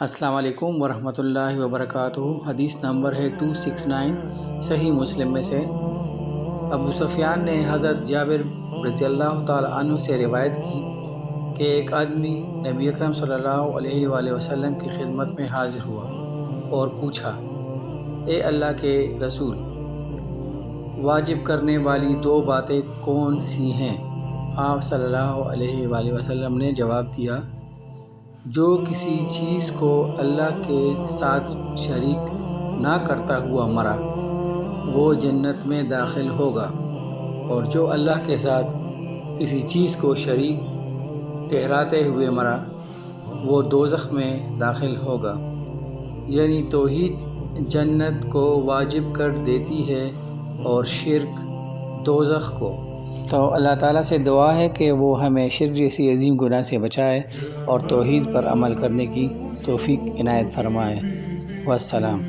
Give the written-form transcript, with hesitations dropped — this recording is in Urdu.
السلام علیکم ورحمۃ اللہ وبرکاتہ۔ حدیث نمبر ہے 269 صحیح مسلم میں سے۔ ابو سفیان نے حضرت جابر رضی اللہ تعالیٰ عنہ سے روایت کی کہ ایک آدمی نبی اکرم صلی اللہ علیہ وآلہ وسلم کی خدمت میں حاضر ہوا اور پوچھا، اے اللہ کے رسول، واجب کرنے والی 2 باتیں کون سی ہیں؟ آپ صلی اللہ علیہ وآلہ وسلم نے جواب دیا، جو کسی چیز کو اللہ کے ساتھ شریک نہ کرتا ہوا مرا وہ جنت میں داخل ہوگا، اور جو اللہ کے ساتھ کسی چیز کو شریک ٹھہراتے ہوئے مرا وہ دوزخ میں داخل ہوگا۔ یعنی توحید جنت کو واجب کر دیتی ہے اور شرک دوزخ کو۔ تو اللہ تعالیٰ سے دعا ہے کہ وہ ہمیں شرک جیسی عظیم گناہ سے بچائے اور توحید پر عمل کرنے کی توفیق عنایت فرمائے۔ والسلام۔